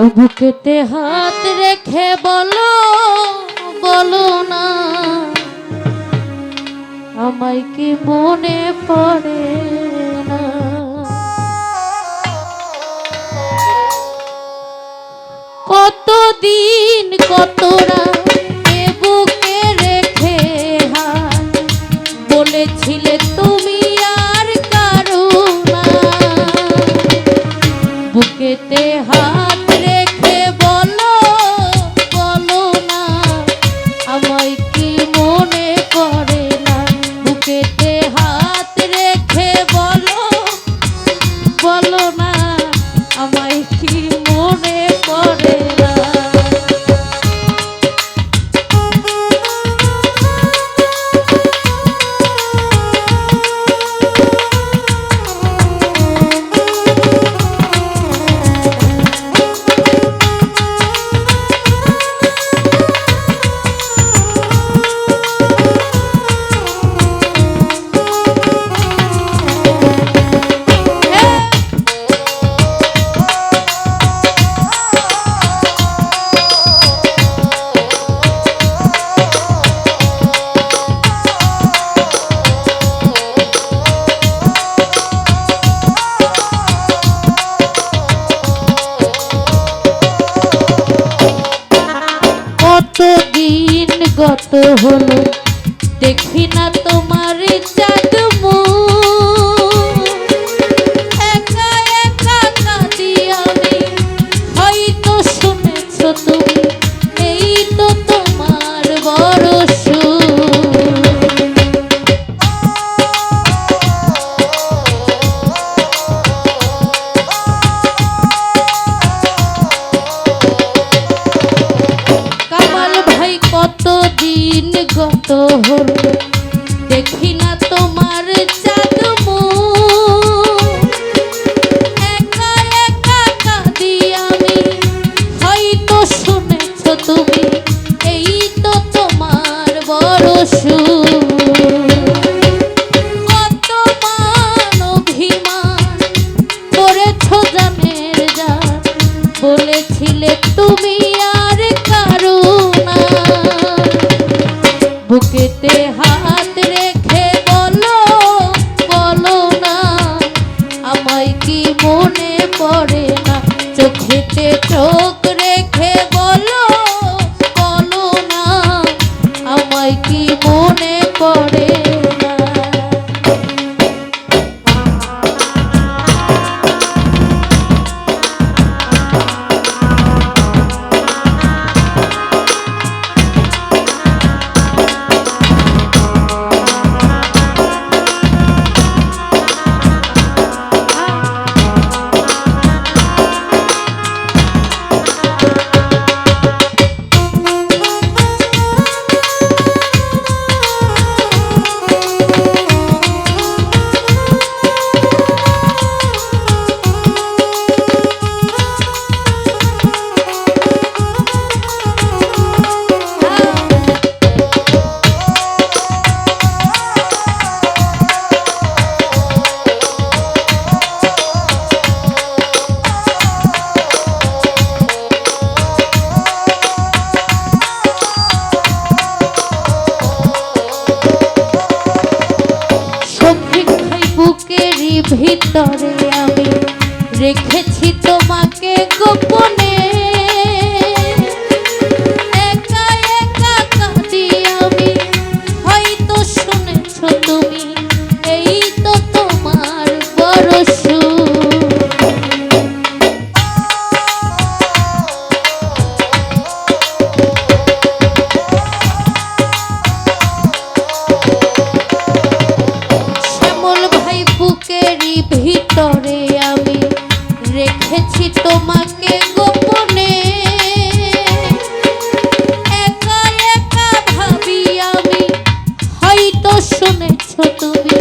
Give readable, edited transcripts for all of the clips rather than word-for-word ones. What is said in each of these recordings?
ও বুকেতে হাত রেখে বলো বলো না আমায় কি মনে পড়ে না। কতদিন কতরা এ বুকে রেখে হাত বলেছিলে তুমি আর কারো না। বুকেতে হাত রেখে বলো বলো না আমায় কি মনে পড়ে না। বুকেতে হাত রেখে বলো বলো না আমায় কি মনে পড়ে না। কতদিন গত হলো দেখি না তোমার চাঁদ মুখ। একা একা কাঁদি আমি হয়তো শুনেছ তুমি এই তো তোমার বড় সুখ। কতদিন গত হলো দেখি না তোমার চাঁদ মুখ। একা একা কাঁদি আমি হয়তো শুনেছ তুমি এই তো তোমার বড় সুখ। কত মান অভিমান করেছ জানের জান বলেছিলে তুমি আর কারো না। বুকেতে হাত রেখে বলো বলো না আমায় কি মনে পড়ে না। চোখেতে চোখ রেখে বলো বলো না আমায় কি মনে পড়ে না। ভিতরে আমি রেখেছি তোমাকে গোপনে। একা একা কাঁদি আমি হয়তো শুনেছ তুমি এই তো তোমার বড় সুখ। বুকেরই ভিতরে আমি রেখেছি তোমাকে গোপনে। একা একা ভাবি আমি হয়তো শুনেছ তুমি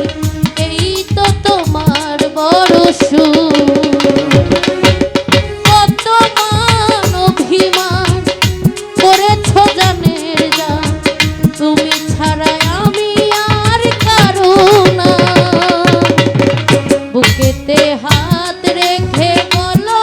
এই তো তোমার বড় সুখ। কত মান অভিমান করেছ জানের জান তুমি ছাড়া আমি আর কারো না। বুকেতে হাত রেখে বলো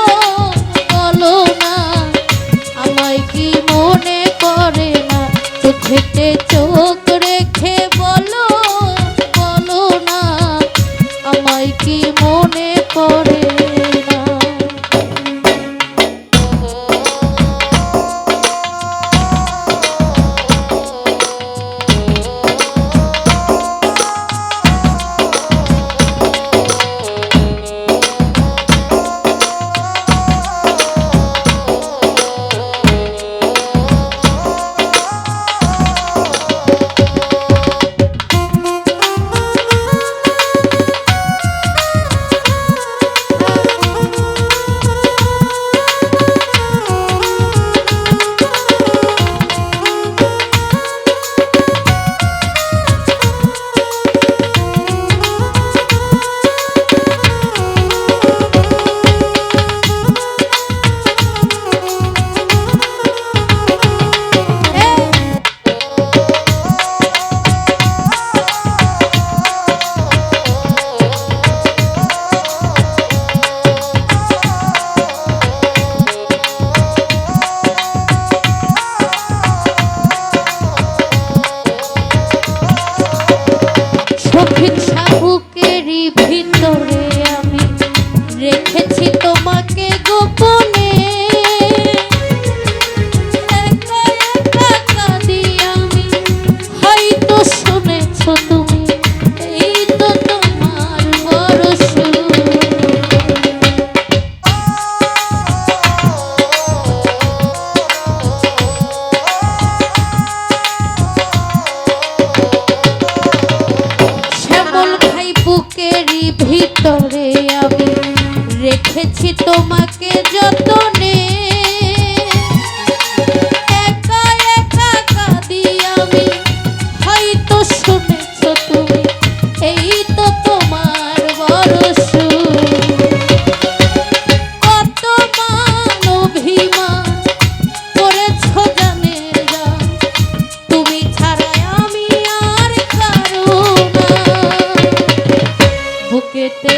রেখেছি তোমাকে যতনে, একা একা কাঁদি আমি, হয়তো শুনেছ তুমি, এই তো তোমার বড় সুখ। কত মান অভিমান করেছ জানের জান, তুমি ছাড়া আমি আর কারো না। বুকেতে